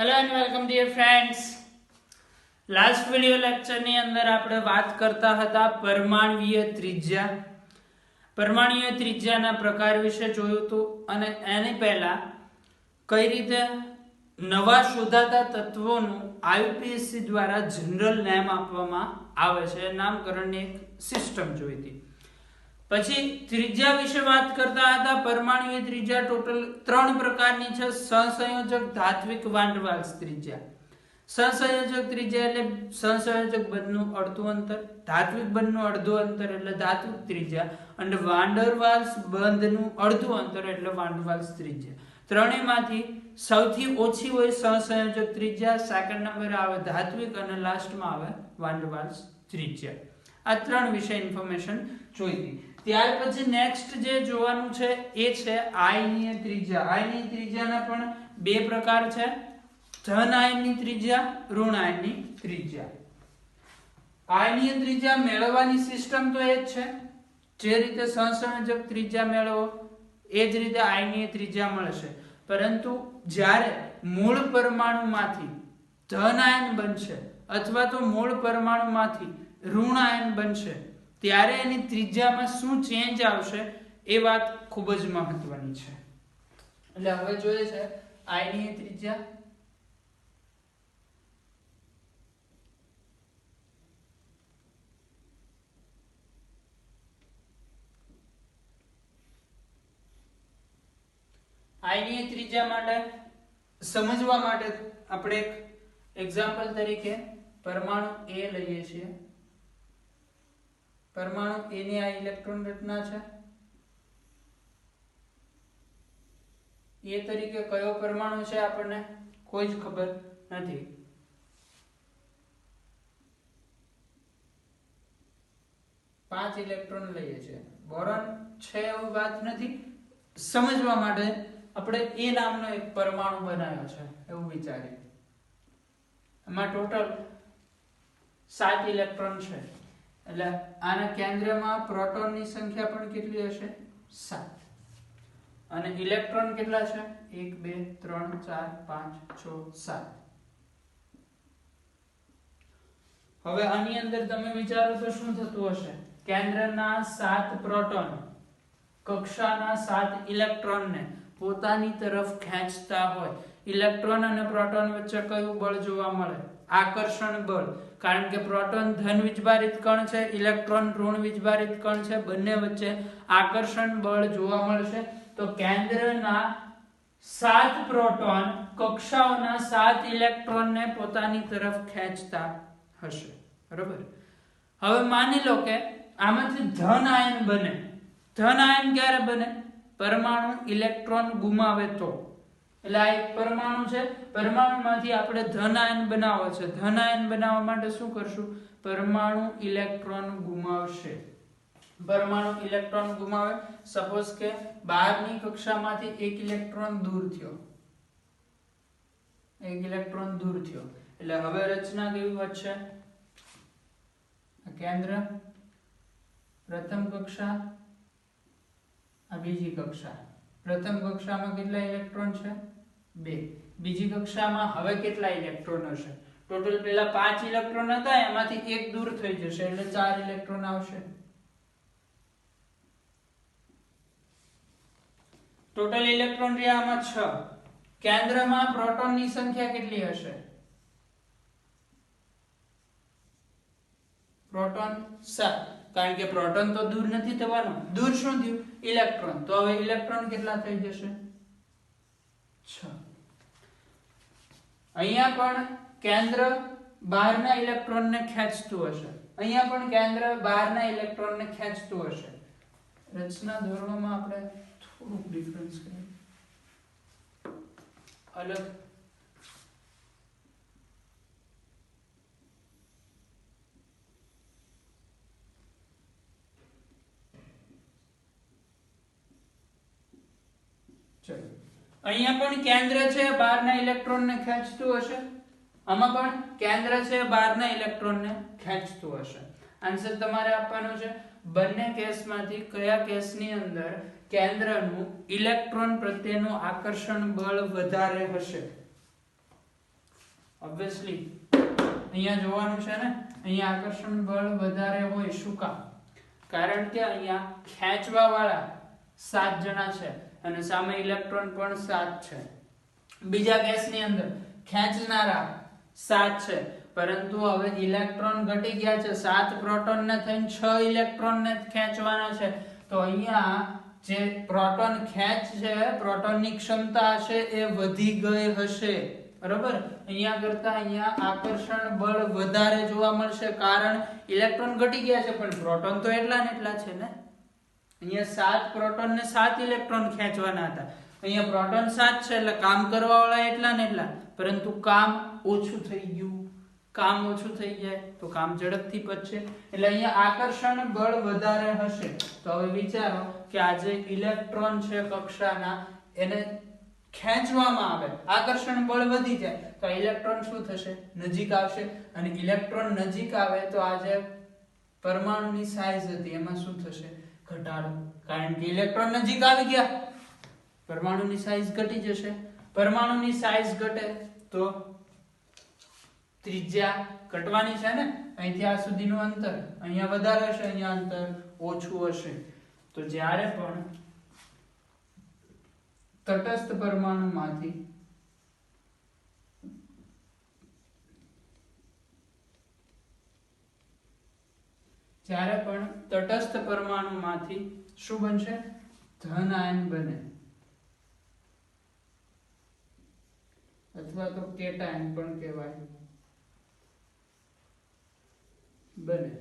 Hello and welcome dear friends. Last video લેક્ચરની અંદર આપણે વાત કરતા હતા પરમાણ્વીય ત્રિજ્યા. પરમાણ્વીય ત્રિજ્યાના પ્રકાર વિશે જોયું હતું અને એની પહેલા કઈ રીતે નવા શોધાતા તત્વોનું આઈયુપીએસસી દ્વારા જનરલ નેમ આપવામાં આવે છે, નામકરણની એક સિસ્ટમ જોઈ હતી. પછી ત્રિજ્યા વિશે વાત કરતા હતા. પરમાણ્વીય ત્રિજ્યા ટોટલ 3 પ્રકારની છે: સહસંયોજક, ધાત્વિક, વાન ડર વાલ્સ ત્રિજ્યા. સહસંયોજક ત્રિજ્યા એટલે સહસંયોજક બંધનું અડધું અંતર, ધાત્વિક બંધનું અડધું અંતર એટલે ધાત્વિક ત્રિજ્યા, અને વાન ડર વાલ્સ બંધનું અડધું અંતર એટલે વાન ડર વાલ્સ ત્રિજ્યા. ત્રણેયમાંથી સૌથી ઓછી હોય સહસંયોજક ત્રિજ્યા, સેકન્ડ નંબરે આવે ધાત્વિક અને લાસ્ટમાં આવે વાન ડર વાલ્સ ત્રિજ્યા. આ 3 વિશે ઇન્ફોર્મેશન જોઈ હતી. ત્યાર પછી નેક્સ્ટ જે જોવાનું છે એ છે આયનીય ત્રિજ્યા. આયનીય ત્રિજ્યાના પણ 2 પ્રકાર છે: ધન આયનની ત્રિજ્યા, ઋણ આયનની ત્રિજ્યા. આયનીય ત્રિજ્યા મેળવવાની સિસ્ટમ તો એ જ છે જે રીતે સહસંયોજક ત્રિજ્યા મેળવો એ જ રીતે આયનીય ત્રિજ્યા મળશે, પરંતુ જ્યારે મૂળ પરમાણુમાંથી ધન આયન બનશે અથવા તો મૂળ પરમાણુમાંથી ઋણ આયન બનશે ત્યારે એની ત્રિજ્યામાં શું ચેન્જ આવશે એ વાત ખૂબ જ મહત્વની છે. એટલે હવે જોઈએ છે આયનીય ત્રિજ્યા. આયનીય ત્રિજ્યા માટે સમજવા માટે આપણે એક એક્ઝામ્પલ તરીકે પરમાણુ A લઈએ છીએ. પરમાણુ A ની આ ઇલેક્ટ્રોન રચના છે. A તરીકે કયો પરમાણુ છે આપણને કોઈ જ ખબર નથી. પાંચ ઇલેક્ટ્રોન લઈએ છીએ. બોરોન છે એવું વાત નથી, સમજવા માટે આપણે A નામનો એક પરમાણુ બનાવ્યો છે એવું વિચારીએ. એમાં ટોટલ 7 ઇલેક્ટ્રોન છે. એટલે આના કેન્દ્રમાં પ્રોટોનની સંખ્યા પણ કેટલી હશે? 7. અને ઇલેક્ટ્રોન કેટલા છે? 1 2 3 4 5 6 7. હવે આની અંદર તમે વિચારો તો શું થતું હશે? કેન્દ્રના 7 પ્રોટોન કક્ષાના 7 ઇલેક્ટ્રોનને પોતાની તરફ ખેંચતા હોય. ઇલેક્ટ્રોન અને પ્રોટોન વચ્ચે કયું બળ જોવા મળે? આકર્ષણ બળ. કારણ કે પ્રોટોન ધન વીજભારિત કણ છે, ઇલેક્ટ્રોન ઋણ વીજભારિત કણ છે, બંને વચ્ચે આકર્ષણ બળ જોવા મળશે. તો કેન્દ્રના 7 પ્રોટોન કક્ષાઓના 7 ઇલેક્ટ્રોનને પોતાની તરફ ખેંચતા હશે. બરોબર. હવે માની લો કે આમાંથી ધન આયન બને. ધન આયન ક્યારે બને? પરમાણુ ઇલેક્ટ્રોન ગુમાવે તો. એટલે આ એક પરમાણુ છે, પરમાણુમાંથી આપણે ધન આયન બનાવવો છે. ધન આયન બનાવવા માટે શું કરશું? પરમાણુ ઇલેક્ટ્રોન ગુમાવશે. પરમાણુ ઇલેક્ટ્રોન ગુમાવે. સપોઝ કે બહારની કક્ષામાંથી એક ઇલેક્ટ્રોન દૂર થયો. એટલે હવે રચના કેવી વધશે? કેન્દ્ર, પ્રથમ કક્ષા, આ બીજી કક્ષા. પ્રથમ કક્ષામાં કેટલા ઇલેક્ટ્રોન છે? 2. બીજી કક્ષામાં હવે કેટલા ઇલેક્ટ્રોન હશે? ટોટલ પહેલા 5 ઇલેક્ટ્રોન હતા, એમાંથી એક દૂર થઈ જશે એટલે 4 ઇલેક્ટ્રોન આવશે. ટોટલ ઇલેક્ટ્રોન રહ્યા આમાં 6. કેન્દ્રમાં પ્રોટોનની સંખ્યા કેટલી હશે? પ્રોટોન 7. કારણ કે પ્રોટોન તો દૂર નથી થવાનો. દૂર શું થયું? ઇલેક્ટ્રોન. તો હવે ઇલેક્ટ્રોન કેટલા થઈ જશે? 6. અહીંયા પણ કેન્દ્ર બહારના ઇલેક્ટ્રોનને ખેંચતું હશે. અહીંયા પણ કેન્દ્ર બહારના ઇલેક્ટ્રોનને ખેંચતું હશે. રચના ધોરણોમાં આપણે થોડુંક ડિફરન્સ કરીએ. અલગ અહીંયા પણ કેન્દ્ર છે, બહારના ઇલેક્ટ્રોનને ખેંચતું હશે. આમાં પણ કેન્દ્ર છે, બહારના ઇલેક્ટ્રોનને ખેંચતું હશે. આન્સર તમારે આપવાનો છે બંને કેસમાંથી કયા કેસની અંદર કેન્દ્રનું ઇલેક્ટ્રોન પ્રત્યેનું આકર્ષણ બળ વધારે હશે. ઓબ્વિયસલી અહીંયા જોવાનું છે ને, અહીંયા આકર્ષણ બળ વધારે હોય. શું કામ? કારણ કે અહીંયા ખેંચવા વાળા 7 જણા છે અને સામે ઇલેક્ટ્રોન પણ 7 છે. બીજા ગેસની અંદર ખેંચનારા 7 છે, પરંતુ હવે ઇલેક્ટ્રોન ઘટી ગયા છે. 7 પ્રોટોન ને થઈને 6 ઇલેક્ટ્રોન ને ખેંચવાના છે. તો અહીંયા જે પ્રોટોન ખેંચ છે, પ્રોટોનની ક્ષમતા હશે એ વધી ગઈ હશે. બરોબર? અહીંયા કરતા અહીંયા આકર્ષણ બળ વધારે જોવા મળશે, કારણ ઇલેક્ટ્રોન ઘટી ગયા છે પણ પ્રોટોન તો એટલા ને એટલા છે ને. અહીંયા 7 પ્રોટોન ને 7 ઇલેક્ટ્રોન ખેંચવાના હતા. અહીંયા પ્રોટોન 7 છે એટલે કામ કરવા વાળા એટલા ને એટલા, પરંતુ કામ ઓછું થઈ ગયું. કામ ઓછું થઈ જાય તો કામ ઝડપથી પચશે, એટલે અહીંયા આકર્ષણ બળ વધારે હશે. તો હવે વિચારો કે આ જે ઇલેક્ટ્રોન છે કક્ષાના, એને ખેંચવામાં આવે, આકર્ષણ બળ વધી જાય તો ઇલેક્ટ્રોન શું થશે? નજીક આવશે. અને ઇલેક્ટ્રોન નજીક આવે તો આ જે પરમાણુની સાઈઝ હતી એમાં શું થશે? ઘટાડો. કારણ કે ઇલેક્ટ્રોન નજીક આવી ગયા, પરમાણુની સાઈઝ ઘટી જશે. પરમાણુની સાઈઝ ઘટે તો ત્રિજ્યા ઘટવાની છે ને. અહીંથી આ સુધીનું અંતર અહીંયા વધારે હશે, અહીંયા અંતર ઓછું હશે. તો જ્યારે પણ તટસ્થ પરમાણુમાંથી શું બનશે? ધન આયન બને, અથવા તો કેટાયન પણ કહેવાય, બને,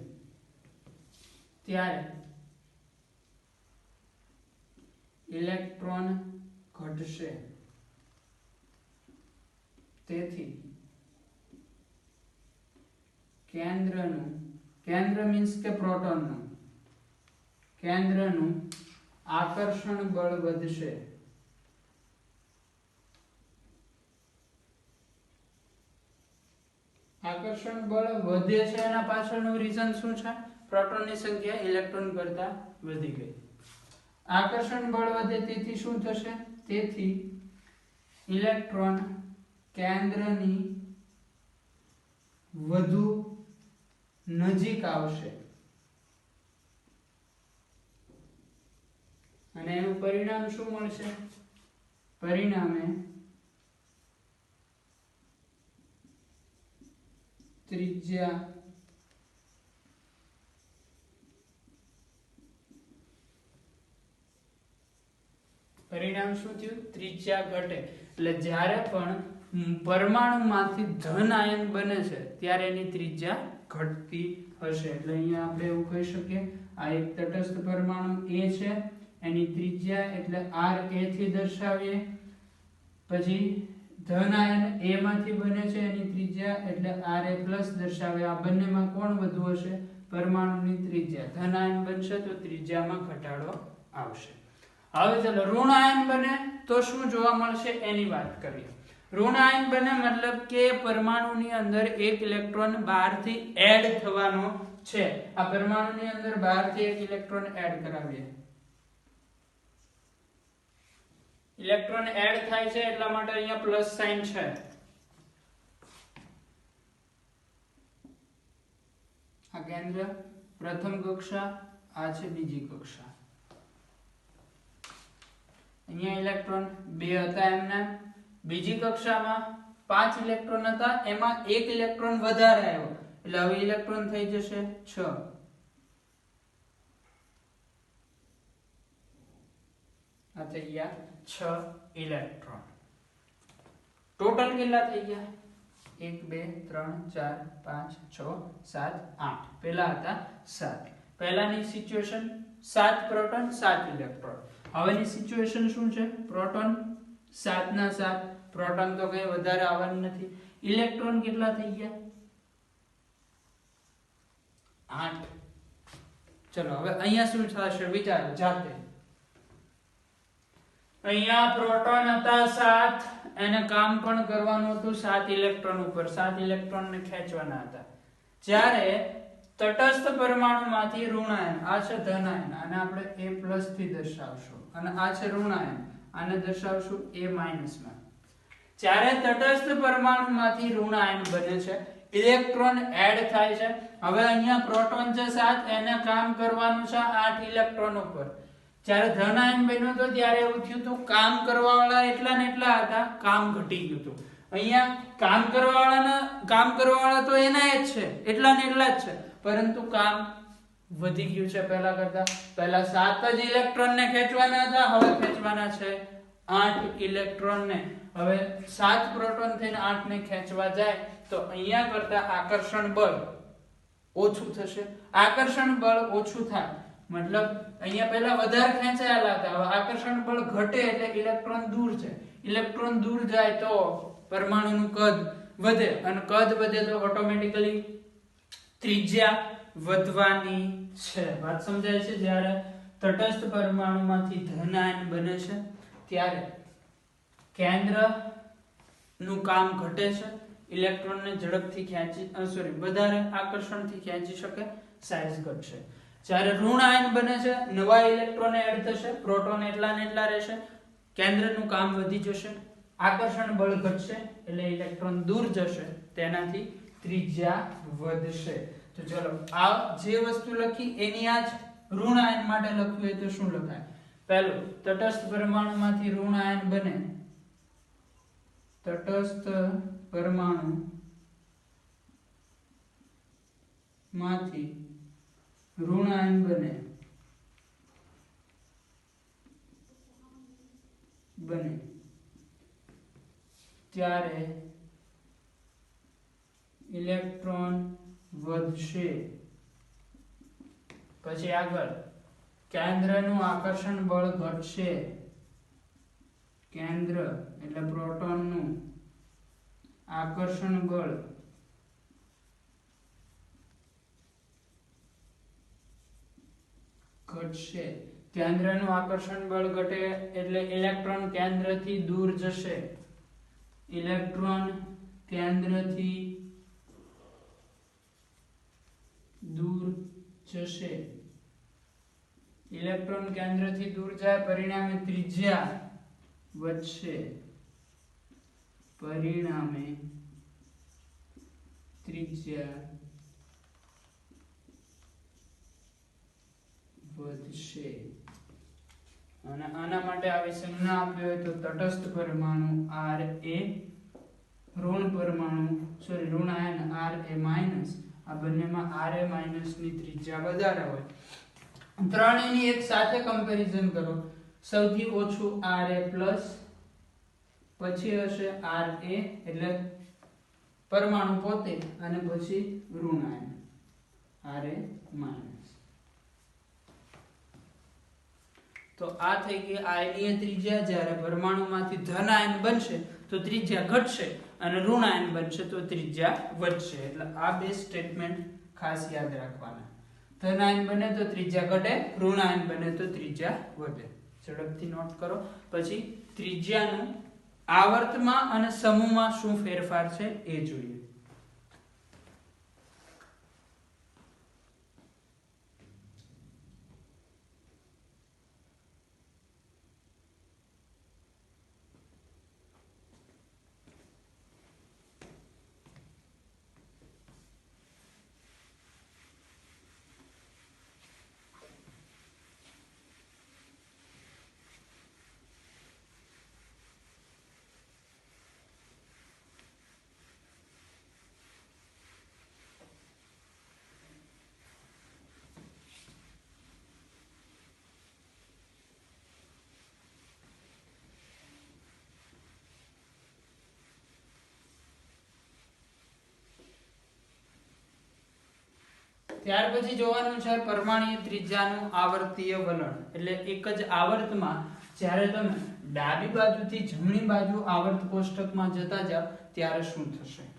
ત્યારે ઇલેક્ટ્રોન ઘટશે. તેથી કેન્દ્ર મીન્સ કે પ્રોટોનનું આકર્ષણ બળ વધશે. આકર્ષણ બળ વધે છે એના પાછળનું રીઝન શું છે? પ્રોટોનની સંખ્યા ઇલેક્ટ્રોન કરતા વધી ગઈ. આકર્ષણ બળ વધે તેથી શું થશે? તેથી ઇલેક્ટ્રોન કેન્દ્રની વધુ નજીક આવશે અને એનું પરિણામ શું મળશે? પરિણામે ત્રિજ્યા ત્રિજ્યા ઘટે. એટલે જ્યારે પણ પરમાણુમાંથી ધન આયન બને છે ત્યારે એની ત્રિજ્યા ઘટતી હશે. એટલે અહીંયા આપણે એવું કહી શકીએ, આ એક તટસ્થ પરમાણુ A છે, એની ત્રિજ્યા એટલે R A થી દર્શાવીએ. પછી ધન આયન A માંથી બને છે, એની ત્રિજ્યા એટલે Ra પ્લસ દર્શાવે. આ બંનેમાં કોણ વધુ હશે? પરમાણુની ત્રિજ્યા. ધન આયન બનશે તો ત્રિજ્યામાં ઘટાડો આવશે. હવે ચલો ઋણ આયન બને તો શું જોવા મળશે એની વાત કરીએ. ઋણ આયન બને મતલબ કે પરમાણુની અંદર એક ઇલેક્ટ્રોન બહારથી એડ થવાનો છે. આ પરમાણુની અંદર બહારથી એક ઇલેક્ટ્રોન એડ કરાવીએ. ઇલેક્ટ્રોન એડ થાય છે એટલા માટે અહીંયા પ્લસ સાઇન છે. આ કેન્દ્ર પ્રથમ કક્ષા, આ છે બીજી કક્ષા. અહીંયા ઇલેક્ટ્રોન 2 હતા એમને. બીજી કક્ષામાં 5 ઇલેક્ટ્રોન હતા, એમાં એક ઇલેક્ટ્રોન વધારે આવ્યો એટલે હવે ઇલેક્ટ્રોન થઈ જશે 6. આ થઈ ગયા 6 ઇલેક્ટ્રોન. ટોટલ કેટલા થઈ ગયા? 1 2 3 4 5 6 7 8. પહેલા હતા 7. પહેલાની સિચ્યુએશન 7 પ્રોટોન 7 ઇલેક્ટ્રોન. હવેની સિચ્યુએશન શું છે? પ્રોટોન 7 ના 7. પ્રોટોન તો કઈ વધારે આવવાનું નથી. ઇલેક્ટ્રોન કેટલા થઈ ગયા? 8. ચલો હવે અહીંયા શું થશે વિચારો જાતે. અહીંયા પ્રોટોન હતા 7, એને કામ પણ કરવાનું હતું 7 ઇલેક્ટ્રોન ઉપર. 7 ઇલેક્ટ્રોન ને ખેંચવાના હતા. જ્યારે તટસ્થ પરમાણુમાંથી ઋણાયન, આ છે ધનાયન, આને આપણે A+ થી દર્શાવશું, અને આ છે ઋણાયન, આને દર્શાવશું A- માં. જ્યારે તટસ્થ પરમાણુમાંથી ઋણ આયન બને છે, ઇલેક્ટ્રોન એડ થાય છે. હવે અહીંયા પ્રોટોન છે 7, એને કામ કરવાનું છે 8 ઇલેક્ટ્રોન ઉપર. જ્યારે ધન આયન બન્યો તો ત્યારે એવું થયું હતું કામ કરવાવાળા એટલા ને એટલા હતા, કામ ઘટી ગયું હતું. અહીંયા કામ કરવાવાળા તો એના જ છે, એટલા ને એટલા જ છે, પરંતુ કામ વધી ગયું છે પહેલા કરતા. પહેલા 7 જ ઇલેક્ટ્રોન ને ખેંચવાના હતા, હવે ખેંચવાના છે 8 ઇલેક્ટ્રોન ને. હવે 7 પ્રોટોન થઈને 8 ને ખેંચવા જાય તો અહીંયા કરતા આકર્ષણ બળ ઓછું થશે. આકર્ષણ બળ ઓછું થાય મતલબ અહીંયા પહેલા વધારે ખેંચાયેલા હતા, હવે આકર્ષણ બળ ઘટે એટલે ઇલેક્ટ્રોન દૂર છે. ઇલેક્ટ્રોન દૂર જાય તો પરમાણુનું કદ વધે, અને કદ વધે તો ઓટોમેટિકલી ત્રિજ્યા વધવાની છે. વાત સમજાય છે? જ્યારે તટસ્થ પરમાણુમાંથી ધન આયન બને છે ત્યારે કેન્દ્રનું કામ ઘટે છે, ઇલેક્ટ્રોનને ઝડપથી વધારે આકર્ષણથી ખેંચી શકે, સાઇઝ ઘટશે. જ્યારે ઋણ આયન બને છે, નવા ઇલેક્ટ્રોન એડ થશે, પ્રોટોન એટલા ને એટલા રહેશે, કેન્દ્રનું કામ વધી જશે, આકર્ષણ બળ ઘટશે એટલે ઇલેક્ટ્રોન દૂર જશે, તેનાથી ત્રિજ્યા વધશે. તો ચલો આ જે વસ્તુ લખી એની આ જ ઋણ આયન માટે લખવું હોય તો શું લખાય? પહેલું, તટસ્થ પરમાણુમાંથી ઋણ આયન બને, તટસ્થ પરમાણુ માંથી ઋણ આયન બને ત્યારે ઇલેક્ટ્રોન વધશે. પછી આગળ કેન્દ્રનું આકર્ષણ બળ ઘટશે. કેન્દ્ર એટલે પ્રોટોનનું આકર્ષણ બળ ઘટશે. કેન્દ્રનું આકર્ષણ બળ ઘટે એટલે ઇલેક્ટ્રોન કેન્દ્રથી દૂર જશે. ઇલેક્ટ્રોન કેન્દ્રથી દૂર જશે. ઇલેક્ટ્રોન કેન્દ્રથી દૂર જાય, પરિણામે ત્રિજ્યા વધશે. પરિણામે ત્રિજ્યા વધશે. અને આના માટે આવી સંજ્ઞા આપી હોય તો તટસ્થ પરમાણુ R A, ઋણ આયન R A માઈનસ, આ બંનેમાં R A માઈનસ ની ત્રિજ્યા વધારે હોય. ત્રણેયની એક સાથે કમ્પેરિઝન કરો. સૌથી ઓછું R A પ્લસ, પછી હશે R A એટલે પરમાણુ પોતે, અને પછી ઋણ આયન R A માઈનસ. તો આ થઈ ગઈ આયનીય ત્રિજ્યા. જ્યારે પરમાણુમાંથી ધન આયન બનશે તો ત્રિજ્યા ઘટશે, અને ઋણ આયન બનશે તો ત્રિજ્યા વધશે. એટલે આ બે સ્ટેટમેન્ટ ખાસ યાદ રાખવાના. ધન આયન બને તો ત્રિજ્યા ઘટે, ઋણ આયન બને તો ત્રિજ્યા વધે. ઝડપથી નોટ કરો. પછી ત્રિજ્યાનું આવર્તમાં અને સમૂહમાં શું ફેરફાર છે એ જોઈએ. ત્યાર પછી જોવાનું છે પરમાણ્વીય ત્રિજ્યાનું આવર્તીય વલણ. એટલે એક જ આવર્તમાં જ્યારે તમે ડાબી બાજુથી જમણી બાજુ આવર્ત કોષ્ટકમાં જતા જાવ ત્યારે શું થશે.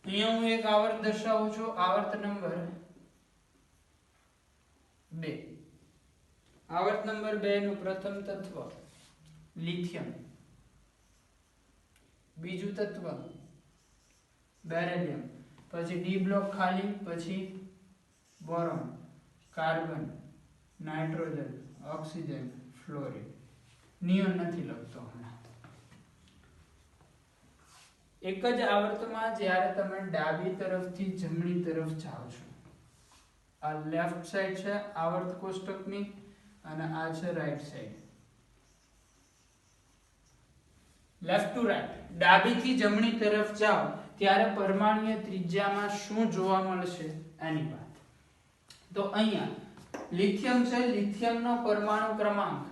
અહીંયા હું એક આવર્ત દર્શાવું છું, આવર્ત નંબર 2. આવર્ત નંબર 2 નું પ્રથમ તત્વ લિથિયમ, બીજું તત્વ બેરિલિયમ, પછી ડી બ્લોક ખાલી, પછી boron, carbon, nitrogen, oxygen, fluorine. Neon નથી લખતો હમણાં. એક જ આવર્તમાં જ્યારે તમે ડાબી તરફથી જમણી તરફ જાઓ છો, આ લેફ્ટ સાઈડ છે આવર્ત કોષ્ટકની અને આ છે right side. Left to right, ડાબીથી જમણી તરફ જાઓ ત્યારે પરમાણુય ત્રિજ્યામાં શું જોવા મળશે એની વાત. તો અહીંયા લિથિયમ છે, લિથિયમનો પરમાણુ ક્રમાંક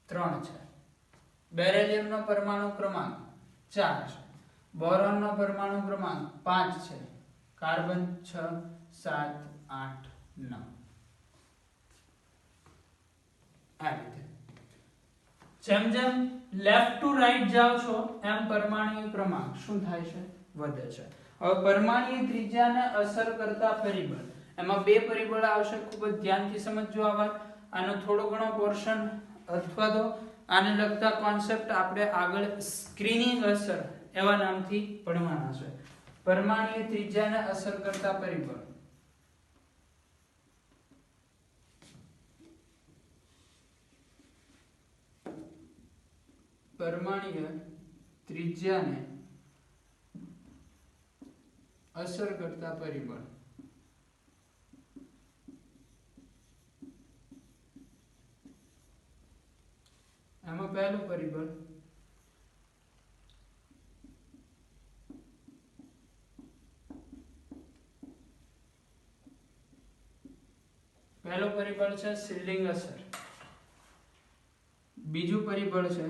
3 છે, બેરિલિયમનો પરમાણુ ક્રમાંક 4 છે, બોરોનનો પરમાણુ ક્રમાંક 5 છે, કાર્બન 6, 7, 8, 9. આ રીતે જેમ જેમ લેફ્ટ ટુ રાઈટ જાઓ છો એમ પરમાણુય ક્રમાંક શું થાય છે? વધે છે. હવે પરમાણુય ત્રિજ્યાને અસર કરતા પરિબળ, એમાં 2 પરિબળ આવશે. ખૂબ જ ધ્યાનથી સમજજો આ વાત. આનો થોડો ઘણો પોર્શન અથવા તો આને લગતા કોન્સેપ્ટ આપણે આગળ સ્ક્રીનિંગ અસર એવા નામથી ભણવાના છે. પરમાણુય ત્રિજ્યાને અસર કરતા પરિબળ. પરમાણુય ત્રિજ્યાને અસર કરતા પરિબળ. આમાં પહેલું પરિબળ છે શિલ્ડિંગ અસર. બીજું પરિબળ છે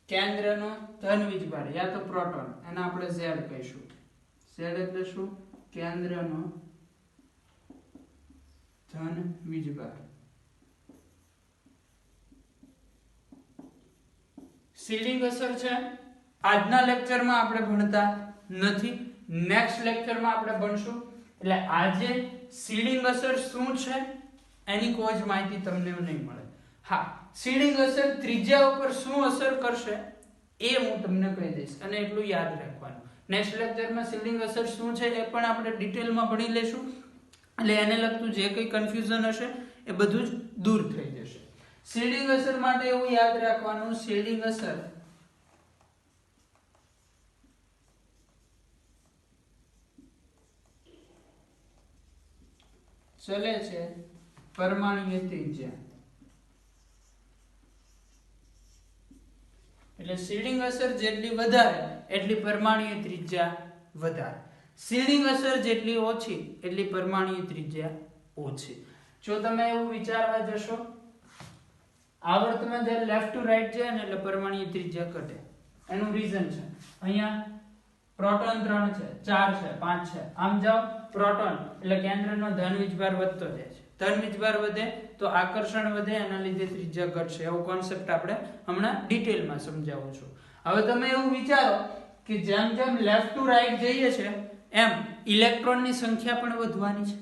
કેન્દ્રનો ધન વીજભાર યા તો પ્રોટોન, એને આપણે Z કહીશું. Z એટલે શું? કેન્દ્રનો ધન વીજભાર. શિલ્ડિંગ અસર છે આજના લેક્ચરમાં આપણે ભણતા નથી, નેક્સ્ટ લેક્ચરમાં આપણે ભણશું. એટલે આજે શિલ્ડિંગ અસર શું છે એની કોઈ જ માહિતી તમને નહીં મળે. હા, શિલ્ડિંગ અસર ત્રિજ્યા ઉપર શું અસર કરશે એ હું તમને કહી દઈશ, અને એટલું યાદ રાખવાનું. નેક્સ્ટ લેક્ચરમાં શિલ્ડિંગ અસર શું છે એ પણ આપણે ડિટેલમાં ભણી લેશું. એટલે એને લગતું જે કંઈ કન્ફ્યુઝન હશે એ બધું જ દૂર થઈ જશે. શિલ્ડિંગ અસર માટે એવું યાદ રાખવાનું, શિલ્ડિંગ અસર ચલે છે પરમાણુય ત્રિજ્યા. એટલે શિલ્ડિંગ અસર જેટલી વધારે એટલી પરમાણુય ત્રિજ્યા વધારે. શિલ્ડિંગ અસર જેટલી ઓછી એટલી પરમાણુય ત્રિજ્યા ઓછી. જો તમે એવું વિચારવા જશો, આવર્તમાં જ્યારે લેફ્ટ ટુ રાઈટ જાય ને એટલે પરમાણુય ત્રિજ્યા ઘટે. એનું રીઝન છે અહીંયા પ્રોટોન 3 છે, 4 છે, 5 છે. આમ જાઓ પ્રોટોન એટલે કેન્દ્રનો ધન વીજભાર વધતો જાય છે. ધન વીજભાર વધે તો આકર્ષણ વધે, એના લીધે ત્રિજ્યા ઘટશે. એવો કોન્સેપ્ટ આપણે હમણાં ડિટેલમાં સમજાવું છું. હવે તમે એવું વિચારો કે જેમ જેમ લેફ્ટ ટુ રાઈટ જઈએ છે એમ ઇલેક્ટ્રોનની સંખ્યા પણ વધવાની છે.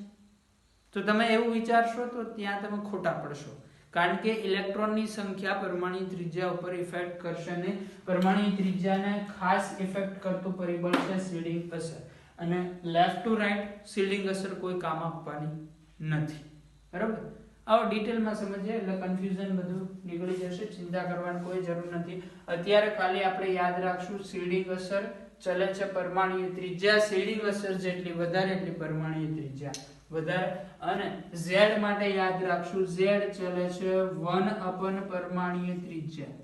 તો તમે એવું વિચારશો તો ત્યાં તમે ખોટા પડશો, કારણ કે ઇલેક્ટ્રોનની સંખ્યા પરમાણુ ત્રિજ્યા ઉપર ઇફેક્ટ કરશે નહીં. પરમાણુ ત્રિજ્યાને ખાસ ઇફેક્ટ કરતું પરિબળ છે શિલ્ડિંગ અસર, અને લેફ્ટ ટુ રાઈટ શિલ્ડિંગ અસર કોઈ કામ આપવાની નથી. બરાબર? આવો ડિટેલમાં સમજીએ એટલે કન્ફ્યુઝન બધું નીકળી જશે. ચિંતા કરવાની કોઈ જરૂર નથી. અત્યારે ખાલી આપણે યાદ રાખશું શિલ્ડિંગ અસર ચલે છે પરમાણુ ત્રિજ્યા. શિલ્ડિંગ અસર જેટલી વધારે એટલી પરમાણુ ત્રિજ્યા વધારે. અને Z માટે યાદ રાખશું Z ચલે છે 1/, પરમાણુ ત્રિજ્યા.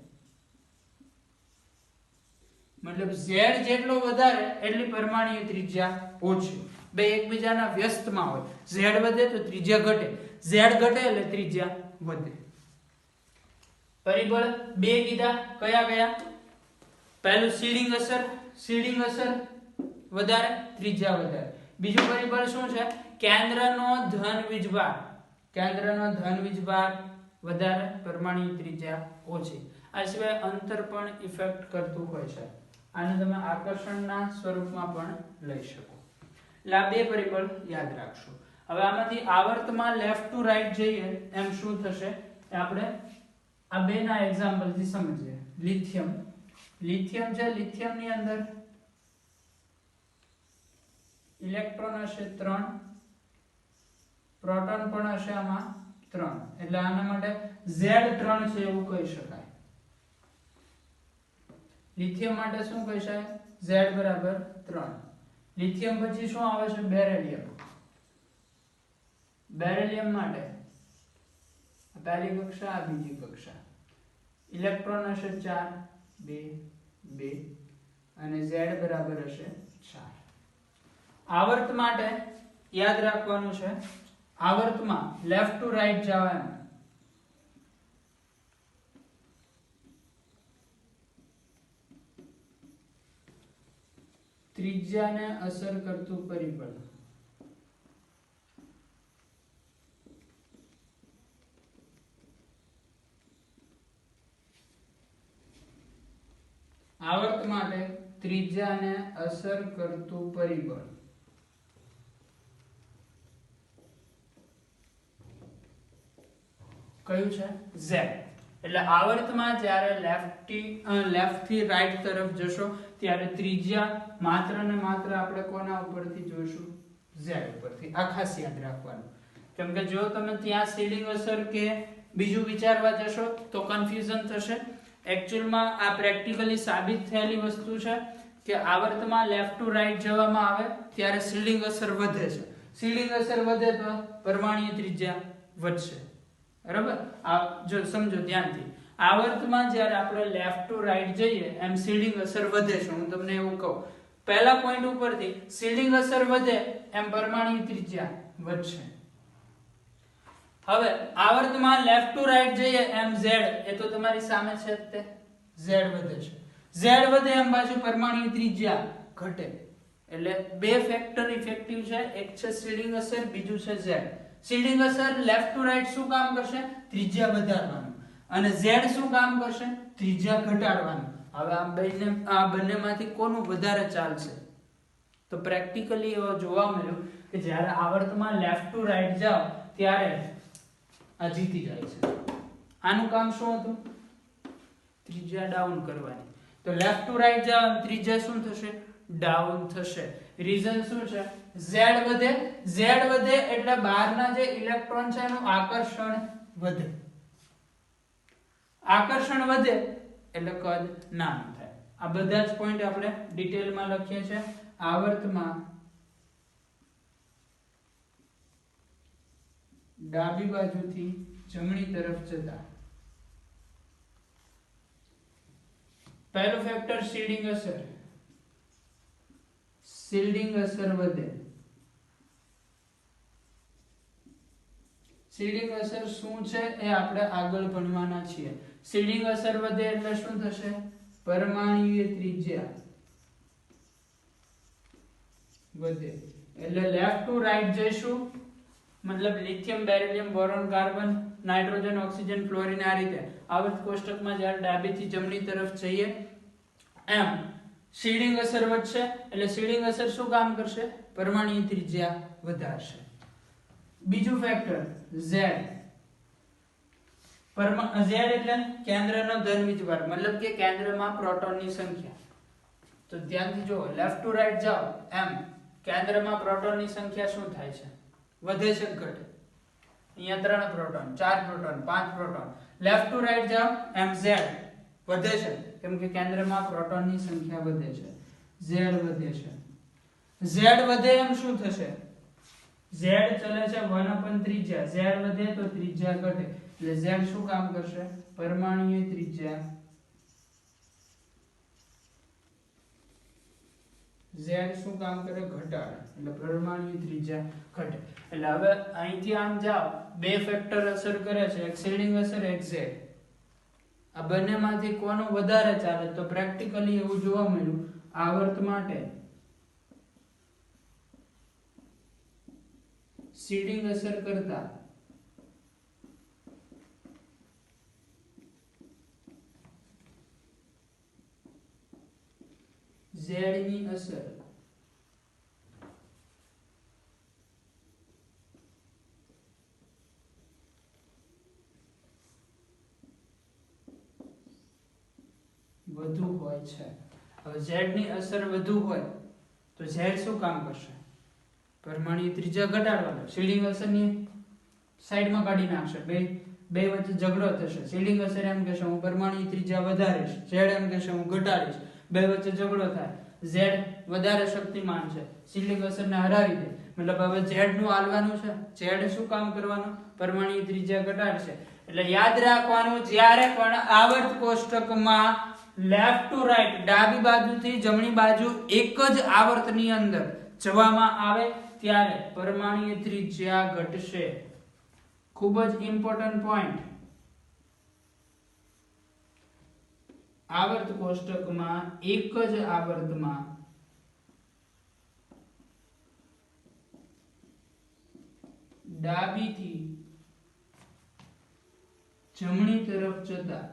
મતલબ Z જેટલો વધારે એટલી પરમાણુ ત્રિજ્યા ઓછી. બે એકબીજાના વ્યસ્તમાં હોય. Z વધે તો ત્રિજ્યા ઘટે, Z ઘટે એટલે ત્રિજ્યા વધે. પરિબળ બે કીધા, કયા કયા? પહેલું શિલ્ડિંગ અસર, શિલ્ડિંગ અસર વધારે ત્રિજ્યા વધારે. બીજું પરિબળ શું છે? કેન્દ્રનો ધન વીજભાર. કેન્દ્રનો ધન વીજભાર વધારે, પરમાણુ ત્રિજ્યા ઓછી. આ સિવાય અંતર પણ ઇફેક્ટ કરતું હોય છે. આને તમે આકર્ષણના સ્વરૂપમાં પણ લઈ શકો. એટલે આ બે પરિબળ યાદ રાખશો. હવે આમાંથી આવર્તમાં લેફ્ટ ટુ રાઈટ જઈએ એમ શું થશે એ આપણે આ બેના એક્ઝામ્પલથી સમજીએ. લિથિયમ છે, લિથિયમની અંદર ઇલેક્ટ્રોન હશે 3, પ્રોટોન પણ હશે આમાં 3, એટલે આના માટે Z3 છે એવું કહી શકાય. લિથિયમ માટે શું કહી શકાય? Z બરાબર 3. લિથિયમ પછી શું આવે છે? બેરિલિયમ. બેરિલિયમ માટે પહેલી કક્ષા, આ બીજી કક્ષા. ઇલેક્ટ્રોન હશે 4, 2, 2 અને Z બરાબર હશે 4. આવર્ત માટે યાદ રાખવાનું છે, આવર્તમાં લેફ્ટ ટુ રાઈટ જાવ એમ ત્રિજ્યાને અસર કરતું પરિબળ આવર્ત માટે ત્રિજ્યાને અસર કરતું પરિબળ કયું છે? Z. એટલે આવર્તમાં જ્યારે લેફ્ટ થી રાઈટ તરફ જશો ત્યારે ત્રિજ્યા માત્ર ને માત્ર આપણે કોના ઉપરથી જોઈશું? Z ઉપરથી. આ ખાસ યાદ રાખવાનું, કેમ કે જો તમે ત્યાં સીલિંગ અસર કે બીજું વિચારવા જશો તો કન્ફ્યુઝન થશે. એકચ્યુઅલમાં આ પ્રેક્ટિકલી સાબિત થયેલી વસ્તુ છે કે આવર્તમાં લેફ્ટ ટુ રાઈટ જવામાં આવે ત્યારે સીલિંગ અસર વધે છે. સીલિંગ અસર વધે તો પરમાણ્વીય ત્રિજ્યા વધશે. બરાબર? આ જો સમજો ધ્યાનથી, આવર્તમાં જ્યારે આપણે લેફ્ટ ટુ રાઈટ જઈએ એમ સીલિંગ અસર વધે છે. હું તમને એવું કહું, પહેલા પોઈન્ટ ઉપરથી સીલિંગ અસર વધે એમ પરમાણ્વીય ત્રિજ્યા વધશે. હવે આવર્તમાં લેફ્ટ ટુ રાઈટ જઈએ એમ Z, એ તો તમારી સામે છે તે Z વધે છે. Z વધે એમ પાછું પરમાણ્વીય ત્રિજ્યા ઘટે. એટલે બે ફેક્ટર ઇફેક્ટિવ છે, એક છે સીલિંગ અસર, બીજું છે Z. સીલિંગ અસર લેફ્ટ ટુ રાઈટ શું કામ કરશે? ત્રિજ્યા વધારવાનું. અને Z શું કામ કરશે? ત્રિજ્યા ઘટાડવાનું. હવે આ બંનેમાંથી કોનું વધારે ચાલશે? તો પ્રેક્ટિકલી એવો જોવા મળ્યું કે જ્યારે આવર્તમાં લેફ્ટ ટુ રાઈટ જાઓ ત્યારે આ જીતી જાય છે. આનું કામ શું હતું? ત્રિજ્યા ડાઉન કરવાની. તો લેફ્ટ ટુ રાઈટ જાવ ત્રિજ્યા શું થશે? ડાઉન થશે. રીઝન શું છે? Z વધે. Z વધે એટલે બહારના જે ઇલેક્ટ્રોન છે એનું આકર્ષણ વધે. આકર્ષણ વધે એટલે કદ નાનું થાય. આ બધા જ પોઈન્ટ આપણે ડિટેલમાં લખીએ છીએ. આવર્તમાં ડાબી બાજુથી જમણી તરફ જતા પહેલું ફેક્ટર શિલ્ડિંગ અસર. શિલ્ડિંગ અસર વધે. શિલ્ડિંગ અસર શું છે એ આપણે આગળ ભણવાના છીએ. શિલ્ડિંગ અસર વધે એટલે શું થશે? પરમાણ્વીય ત્રિજ્યા વધે. એટલે લેફ્ટ ટુ રાઈટ જઈશું, મતલબ lithium, beryllium, boron, carbon, nitrogen, oxygen, fluorine, આ રીતે આવર્ત કોષ્ટકમાં જ્યારે ડાબીથી જમણી તરફ જઈએ એમ શિલ્ડિંગ અસર વધશે. એટલે શિલ્ડિંગ અસર શું કામ કરશે? પરમાણ્વીય ત્રિજ્યા વધારશે. બીજું ફેક્ટર Z. Z એટલે કેન્દ્રનો ધન વીજભાર, મતલબ કે કેન્દ્રમાં પ્રોટોનની સંખ્યા. તો ધ્યાનથી જુઓ, લેફ્ટ ટુ રાઈટ જાઓ એમ કેન્દ્રમાં પ્રોટોનની સંખ્યા શું થાય છે? વધે છે કે ઘટે? અહીંયા 3 proton, 4 proton, 5 proton. Left to right જાઓ એમ Z વધે છે, કેમ કે કેન્દ્રમાં પ્રોટોનની સંખ્યા વધે છે. Z વધે છે. Z વધે એમ શું થશે? Z ચલે છે 1/3 ત્રિજ્યા. Z વધે તો ત્રિજ્યા ઘટે. એટલે Z શું કામ કરશે? પરમાણ્વીય ત્રિજ્યા. Z શું કામ કરે? ઘટાડે. એટલે પરમાણ્વીય ત્રિજ્યા ઘટે. એટલે હવે અહીંથી આમ જાઓ, બે ફેક્ટર અસર કરે છે, એક શિલ્ડિંગ અસર, એક Z. આ બંનેમાંથી કોનું વધારે ચાલે? તો પ્રેક્ટિકલી એવું જોવા મળ્યું, આવર્ત માટે શિલ્ડિંગ અસર કરતા ઝેડ ની અસર વધુ હોય છે. હવે z ની અસર વધુ હોય તો z શું કામ કરશે? પરમાણ્વીય ત્રિજ્યા ઘટાડવાનો. શિલ્ડિંગ અસરની સાઈડમાં કાઢી નાખશે. બે વચ્ચે ઝઘડો થશે. શિલ્ડિંગ અસર એમ કહેશે હું પરમાણ્વીય ત્રિજ્યા વધારીશ, z એમ કહેશે હું ઘટાડીશ. બે વચ્ચે ઝઘડો થાય. z વધારે શક્તિમાન છે, શિલ્ડિંગ અસરને હરાવી દે. મતલબ હવે z નું હાલવાનું છે. z શું કામ કરવાનું? પરમાણ્વીય ત્રિજ્યા ઘટાડશે. એટલે યાદ રાખવાનું, જ્યારે પણ આવર્ત કોષ્ટકમાં લેફ્ટ ટુ રાઈટ, ડાબી બાજુથી જમણી બાજુ એક જ આવર્તની અંદર જવામાં આવે ત્યારે પરમાણ્વીય ત્રિજ્યા ઘટશે. ખૂબ જ ઇમ્પોર્ટન્ટ પોઈન્ટ. આવર્ત કોષ્ટકમાં એક જ આવર્તમાં ડાબીથી જમણી તરફ જતા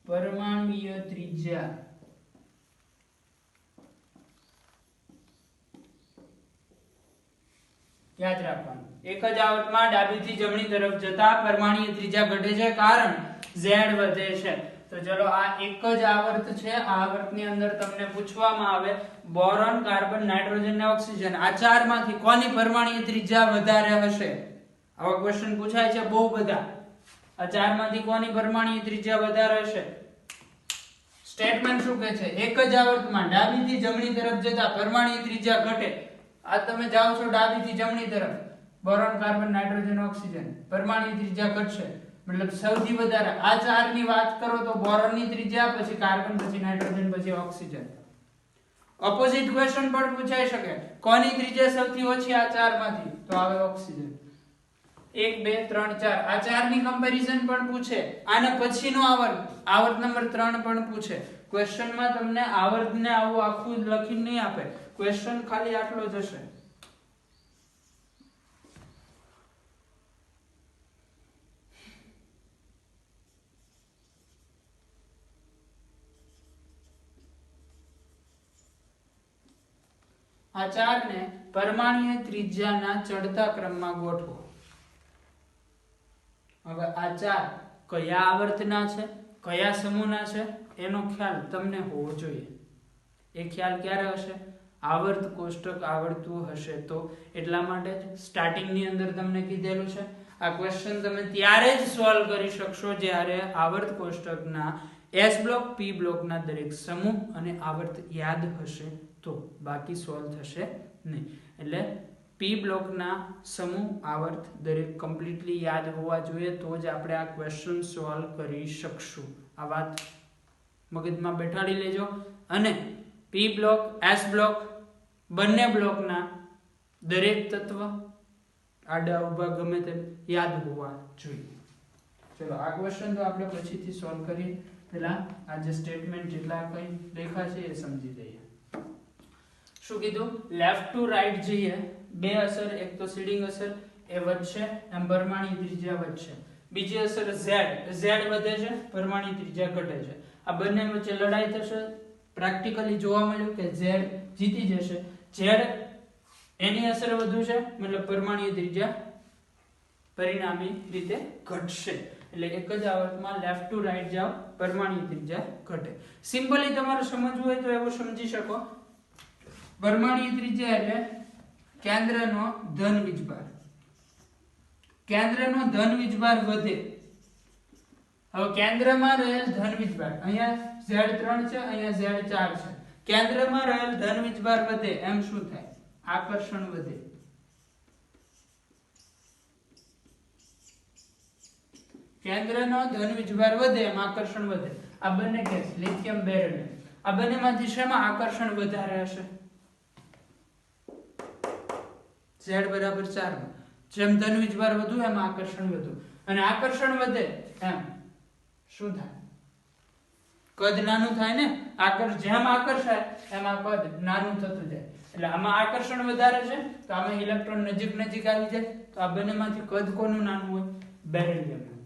પરમાણ્વીય ત્રિજ્યા યાદ રાખવાનું, એક જ આવર્તમાં ડાબીથી જમણી તરફ જતા પરમાણ્વીય ત્રિજ્યા ઘટે છે, કારણ z વધે છે. તો ચલો આ એક જ આવર્ત છે. આ આવર્તની અંદર તમને પૂછવામાં આવે બોરોન, કાર્બન, નાઇટ્રોજન અને ઓક્સિજન, આ ચારમાંથી કોની પરમાણ્વીય ત્રિજ્યા વધારે હશે? આવા ક્વેશ્ચન પૂછાય છે બહુ બધા. આ ચારમાંથી કોની પરમાણ્વીય ત્રિજ્યા વધારે હશે? સ્ટેટમેન્ટ શું કહે છે? એક જ આવર્તમાં ડાબીથી જમણી તરફ જતા પરમાણ્વીય ત્રિજ્યા ઘટે. આ તમે જાઓ છો ડાબીથી જમણી તરફ, બોરોન, કાર્બન, નાઇટ્રોજન, ઓક્સિજન, પરમાણ્વીય ત્રિજ્યા ઘટશે. મતલબ સૌથી વધારે આ ચારની વાત કરો તો બોરોનની ત્રિજ્યા, પછી કાર્બન, પછી નાઇટ્રોજન, પછી ઓક્સિજન. ઓપોઝિટ ક્વેશ્ચન પણ પૂછાઈ શકે, કોની ત્રિજ્યા સૌથી ઓછી આ ચારમાંથી? તો આવે ઓક્સિજન. 1 2 3 4 આ ચારની કમ્પેરિઝન પણ પૂછે. આના પછીનો આવર્ત નંબર 3 પણ પૂછે. ક્વેશ્ચનમાં તમને આવર્તને આવું આખું લખીને નહીં આપે, ક્વેશ્ચન ખાલી આટલો જ હશે. આ ચારને પરમાણ્વીય ત્રિજ્યાના ચડતા ક્રમમાં ગોઠવો. હવે આ ચાર કયા આવર્તના છે, કયા સમૂહના છે, એનો ખ્યાલ તમને હોવો જોઈએ. એ ખ્યાલ ક્યારે હશે? આવર્ત કોષ્ટક આવડતું હશે તો. એટલા માટે જ સ્ટાર્ટિંગની અંદર તમને કીધેલું છે આ ક્વેશ્ચન તમે ત્યારે જ સોલ્વ કરી શકશો જ્યારે આવર્ત કોષ્ટકના S બ્લોક, P બ્લોકના દરેક સમૂહ અને આવર્ત યાદ હશે તો, બાકી સોલ્વ થશે નહીં. એટલે P બ્લોકના સમૂહ આવર્ત દરેક કમ્પ્લીટલી યાદ હોવા જોઈએ તો જ આપણે આ ક્વેશ્ચન સોલ્વ કરી શકશું. આ વાત મગજમાં બેઠાડી લેજો. અને P બ્લોક, S બ્લોક બંને બ્લોકના દરેક તત્વ આડા ઉભા ગમે તેમ યાદ હોવા જોઈએ. ચલો આ ક્વેશ્ચન તો આપણે પછીથી સોલ્વ કરીએ. પહેલા આ જે સ્ટેટમેન્ટ જેટલા કઈ લેખા છે એ સમજી લઈએ. શું કીધું? લેફ્ટ ટુ રાઈટ જઈએ, બે અસર, એક તો સીડિંગ અસર એ વધશે, એમ પરમાણ્વીય ત્રિજ્યા વધશે. બીજી અસર z વધે છે, પરમાણ્વીય ત્રિજ્યા ઘટે છે. આ બંને વચ્ચે લડાઈ થશે. પ્રેક્ટિકલી જોવા મળ્યું કે z જીતી જશે. z એની અસર વધુ છે, મતલબ પરમાણ્વીય ત્રિજ્યા પરિણામી રીતે ઘટશે. એટલે એક જ આવર્તમાં લેફ્ટ ટુ રાઈટ જાઓ, પરમાણ્વીય ત્રિજ્યા ઘટે. સિમ્પલી તમારે સમજવું હોય તો એવું સમજી શકો, પરમાણ્વીય ત્રિજ્યા એટલે કેન્દ્રનો ધન વીજભાર. કેન્દ્રનો ધન વીજભાર વધે. હવે કેન્દ્રમાં રહેલ ધન વીજભાર, અહીંયા Z3 છે, અહીંયા Z4 છે. કેન્દ્રમાં રહેલ ધન વીજભાર વધે એમ શું થાય? આકર્ષણ વધે. કેન્દ્રનો ધન વીજભાર વધે એમ આકર્ષણ વધે. આ બંને ગેસ લિથિયમ બેરિલિયમ, આ બંનેમાંથી શેમાં આકર્ષણ વધારે હશે? Z બરાબર 4 માં જેમ ધન વીજભાર વધુ એમ આકર્ષણ વધુ, અને આકર્ષણ વધે એમ શું થાય? કદ નાનું થાય ને, જેમ આકર્ષાય એમાં કદ નાનું થતું જાય. એટલે આમાં આકર્ષણ વધારે છે તો આમાં ઇલેક્ટ્રોન નજીક નજીક આવી જાય, તો આ બંનેમાંથી કદ કોનું નાનું હોય? બેરિલિયમનું.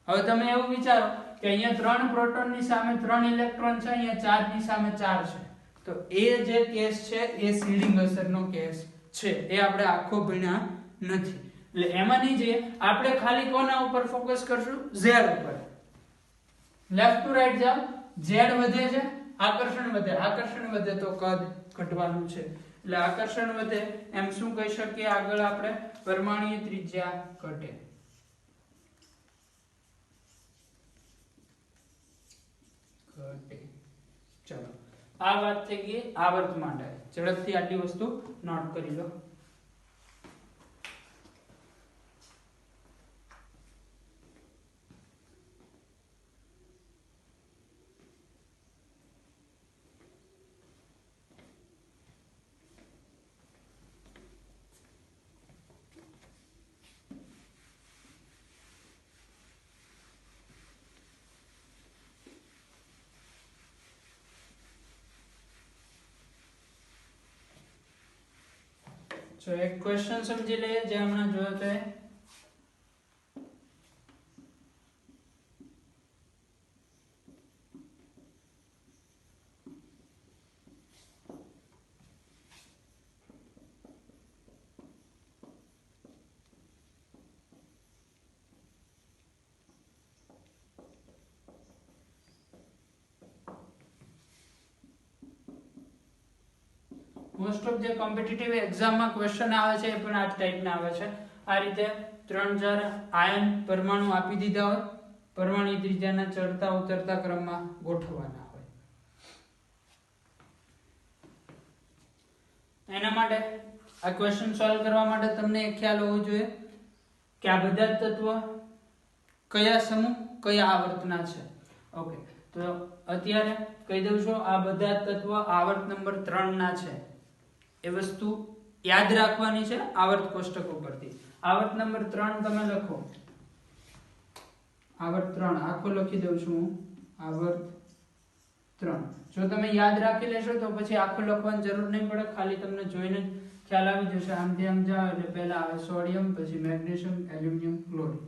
હવે તમે એવું વિચારો કે અહીંયા 3 પ્રોટોનની સામે 3 ઇલેક્ટ્રોન છે, અહીંયા 4 ની સામે 4 છે, તો એ જે કેસ છે એ શિલ્ડિંગ અસરનો કેસ છે. એ આપણે આખો ભણ્યા નથી, એટલે એમાં નહીં જઈએ. આપણે ખાલી કોના ઉપર ફોકસ કરશું? Z ઉપર. લેફ્ટ ટુ રાઈટ જાવ, Z વધે છે, આકર્ષણ વધે. આકર્ષણ વધે તો કદ ઘટવાનું છે. એટલે આકર્ષણ વધે એમ શું કહી શકીએ? આગળ આપણે પરમાણુય ત્રિજ્યા ઘટે. ચલો, આ વાત થઈ ગઈ આવર્ત માટે. ઝડપથી આટલી વસ્તુ નોટ કરી લો. So एक क्वेश्चन समझी ले जे हमने जो है મોસ્ટ ઓફ જે કોમ્પિટિટિવ એક્ઝામમાં ક્વેશ્ચન આવે છે એ પણ આ ટાઈપના આવે છે. આ રીતે 3-4 આયન પરમાણુ આપી દીધા હોય, પરમાણુ ત્રિજ્યાના ચડતા ઉતરતા ક્રમમાં ગોઠવવાના હોય. એના માટે આ ક્વેશ્ચન સોલ્વ કરવા માટે તમને એક ખ્યાલ હોવો જોઈએ કે આ બધા તત્વો કયા સમૂહ કયા આવર્તના છે. ઓકે, તો અત્યારે કહી દઉં છું આ બધા તત્વો આવર્ત નંબર 3 ના છે. એ વસ્તુ યાદ રાખવાની છે આવર્ત કોષ્ટક ઉપરથી. આવર્ત નંબર 3 તમે લખો. આવર્ત 3 આખો લખી દઉં છું હું. આવર્ત 3 જો તમે યાદ રાખી લેશો તો પછી આખો લખવાની જરૂર નહીં પડે, ખાલી તમને જોઈને ખ્યાલ આવી જશે. આમથી આમ જાવ એટલે પહેલા આવે સોડિયમ, પછી મેગ્નેશિયમ, એલ્યુમિનિયમ, ક્લોરીન.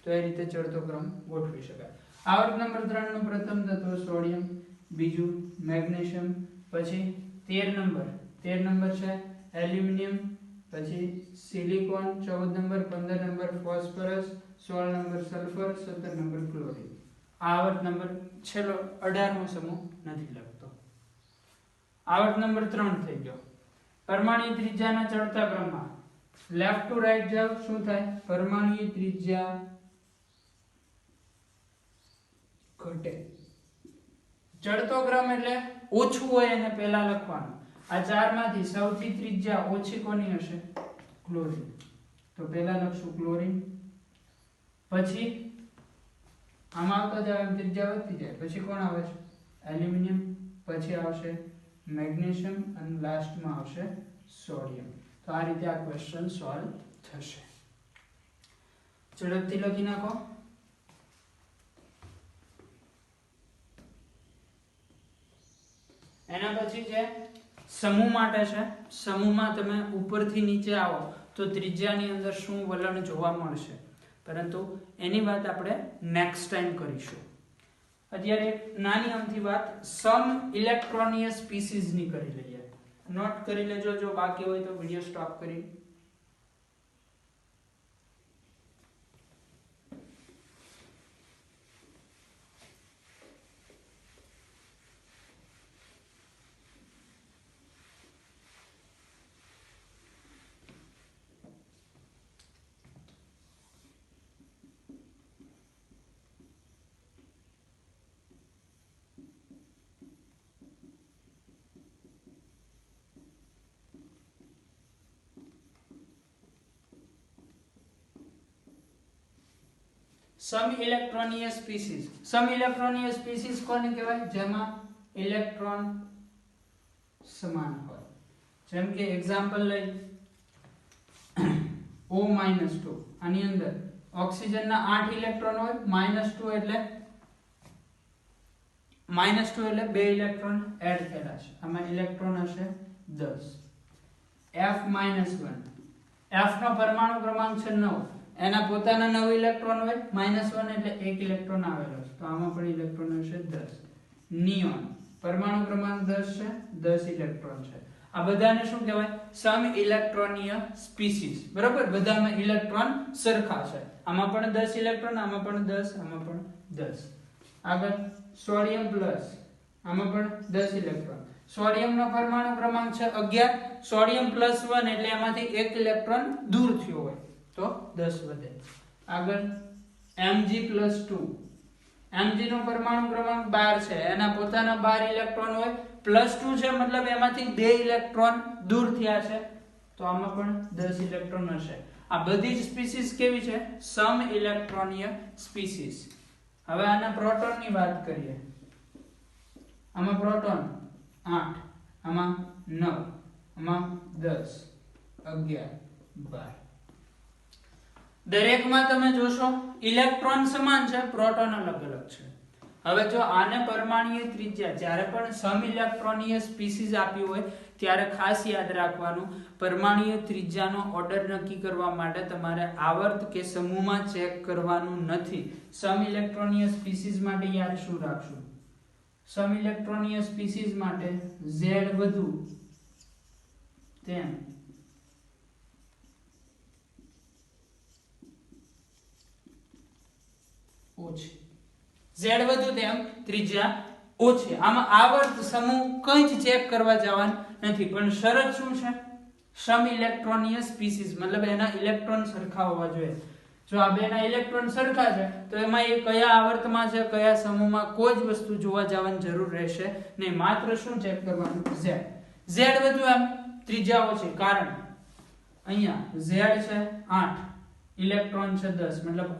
તો એ રીતે ચડતો ક્રમ ગોઠવી શકાય. આવર્ત નંબર 3 નું પ્રથમ તત્વ સોડિયમ, બીજું મેગ્નેશિયમ, પછી 13 નંબર છે એલ્યુમિનિયમ, પછી silicon, 14 number, 15 number phosphorus, 16 number sulphur, 17 number chlorine. આવર્ત નંબર છેલ્લો 18મો સમૂહ નથી લખતો. આવર્ત નંબર 3 થઈ ગયો. પરમાણુ ત્રિજ્યાના ચડતા ક્રમમાં લેફ્ટ ટુ રાઈટ જાવ, શું થાય? પરમાણુ ત્રિજ્યા ઘટે. ચડતો ક્રમ એટલે ઓછું હોય એને પહેલા લખવાનું. આ 4 માંથી સૌથી ત્રિજ્યા ઓછી કોની હશે? ક્લોરીન. તો પહેલા લખશું ક્લોરીન, પછી આમાં આવતા જાય ત્રિજ્યા વધતી જાય. પછી કોણ આવે છે? એલ્યુમિનિયમ, પછી આવશે મેગ્નેશિયમ અને લાસ્ટમાં આવશે સોડિયમ. તો આ રીતે આ ક્વેશ્ચન સોલ્વ થશે. ઝડપથી લખી નાખો. એના પછી જે સમૂહ માટે છે, સમૂહમાં તમે ઉપરથી નીચે આવો તો ત્રિજ્યાની અંદર શું વલણ જોવા મળશે, પરંતુ એની વાત આપણે નેક્સ્ટ ટાઈમ કરીશું. અત્યારે નાની અમથી વાત સમ ઇલેક્ટ્રોનીય સ્પીસીઝ ની કરી લઈએ. નોટ કરી લેજો, જો બાકી હોય તો વિડિયો સ્ટોપ કરી. સમ ઇલેક્ટ્રોનીય સ્પીસીઝ. સમ ઇલેક્ટ્રોનીય સ્પીસીઝ કોને કહેવાય? જેમાં ઇલેક્ટ્રોન સમાન હોય. જેમ કે એક્ઝામ્પલ લઈ O-2. આની અંદર ઓક્સિજનના 8 ઇલેક્ટ્રોન હોય, -2 એટલે -2 એટલે બે ઇલેક્ટ્રોન એડ થયેલા છે, આમાં ઇલેક્ટ્રોન હશે 10. F-1 F નો પરમાણુ ક્રમાંક છે 9, એના પોતાના 9 ઇલેક્ટ્રોન હોય, -1 એટલે એક ઇલેક્ટ્રોન આવેલો છે, તો આમાં પણ ઇલેક્ટ્રોન હશે 10. નિયોન પરમાણુ ક્રમાંક 10 છે, 10 ઇલેક્ટ્રોન છે. આ બધાને શું કહેવાય? સમ ઇલેક્ટ્રોનીય સ્પીસીસ. બરાબર, બધામાં ઇલેક્ટ્રોન સરખા છે, આમાં પણ 10 ઇલેક્ટ્રોન, આમાં પણ 10, આમાં પણ 10. આગળ સોડિયમ પ્લસ, આમાં પણ 10 ઇલેક્ટ્રોન. સોડિયમનો પરમાણુ ક્રમાંક છે 11, સોડિયમ +1 એટલે એમાંથી એક ઇલેક્ટ્રોન દૂર થયો હોય તો 10 વધે. આગળ Mg+2, Mg નો પરમાણુ ક્રમાંક 12 છે, એના પોતાના 12 ઇલેક્ટ્રોન હોય, +2 છે મતલબ એમાંથી 2 ઇલેક્ટ્રોન દૂર થયા છે, તો આમાં પણ 10 ઇલેક્ટ્રોન હશે. આ બધી જ સ્પીસીસ કેવી છે? સમ ઇલેક્ટ્રોનીય સ્પીસીસ. હવે આના પ્રોટોનની વાત કરીએ. આમાં પ્રોટોન 8, આમાં 9, આમાં 10, 11, 12. દરેકમાં તમે જોશો ઇલેક્ટ્રોન સમાન છે, પ્રોટોન અલગ અલગ છે. હવે જો આને પરમાણુય ત્રિજ્યા જ્યારે પણ સમ ઇલેક્ટ્રોનીય સ્પીસીસ આપ્યું હોય ત્યારે ખાસ યાદ રાખવાનું, પરમાણુય ત્રિજ્યાનો ઓર્ડર નક્કી કરવા માટે તમારે આવર્ત કે સમૂહમાં ચેક કરવાનું નથી. સમ ઇલેક્ટ્રોનીય સ્પીસીસ માટે યાદ શું રાખશું? સમ ઇલેક્ટ્રોનીય સ્પીસીસ માટે Z વધુ તેમ ઓછી, Z વધુ તેમ ત્રિજ્યા ઓછી. આમાં આવર્ત સમૂહ કંઈ જ ચેક કરવા જવાનું નથી, પણ શરત શું છે? સમ ઇલેક્ટ્રોનીય સ્પીસીસ મતલબ એના ઇલેક્ટ્રોન સરખા હોવા જોઈએ. જો આ બેના ઇલેક્ટ્રોન સરખા છે તો એમાં એ કયા આવર્તમાં છે, કયા સમૂહમાં, કોઈ જ વસ્તુ જોવા જવાની જરૂર રહેશે નહીં. માત્ર શું ચેક કરવાનું? Z વધુ એમ ત્રિજ્યા ઓછી, કારણ અહીંયા Z છે 8, ઇલેક્ટ્રોન છે 10, મતલબ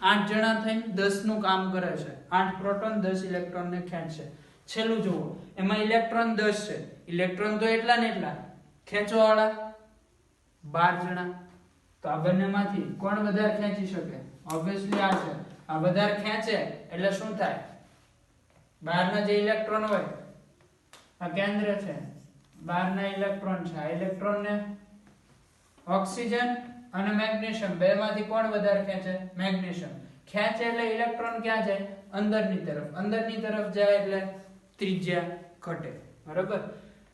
8 જણા થઈને 10 નું કામ કરે છે. 8 પ્રોટોન 10 ઇલેક્ટ્રોન ને ખેંચશે. છેલ્લું જુઓ, એમાં ઇલેક્ટ્રોન 10 છે, ઇલેક્ટ્રોન તો એટલા ને એટલા, ખેંચવાવાળા 12 જણા. તો આ બંનેમાંથી કોણ વધારે ખેંચી શકે? ઓબ્વિયસલી આ છે. આ વધારે ખેંચે એટલે શું થાય? બહારના જે ઇલેક્ટ્રોન હોય, આ કેન્દ્ર છે, બહારના ઇલેક્ટ્રોન છે, આ ઇલેક્ટ્રોનને ઓક્સિજન અને મેગ્નેશિયમ બેમાંથી કોણ વધારે ખેંચે? મેગ્નેશિયમ. ખેંચે એટલે ઇલેક્ટ્રોન ક્યાં જાય? અંદરની તરફ. અંદરની તરફ જાય એટલે ત્રિજ્યા ઘટે. બરાબર,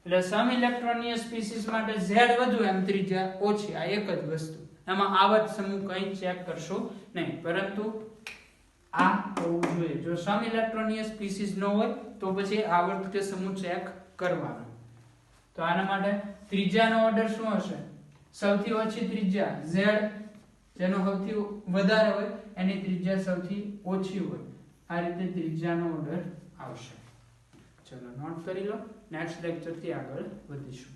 એટલે સમ ઇલેક્ટ્રોનીય સ્પીસીસ માટે Z વધુ એમ ત્રિજ્યા ઓછી, આ એક જ વસ્તુ. એમાં આવર્ત સમૂહ કંઈ ચેક કરશો નહીં, પરંતુ આ હોવું જોઈએ. જો સમ ઇલેક્ટ્રોનીય સ્પીસીસ ન હોય તો પછી આવર્ત કે સમૂહ ચેક કરવાનો. તો આના માટે ત્રિજ્યાનો ઓર્ડર શું હશે? સૌથી ઓછી ત્રિજ્યા Z, જેનો સૌથી વધારે હોય એની ત્રિજ્યા સૌથી ઓછી હોય. આ રીતે ત્રિજ્યાનો ઓર્ડર આવશે. ચલો નોટ કરી લો, નેક્સ્ટ લેક્ચર થી આગળ વધીશું.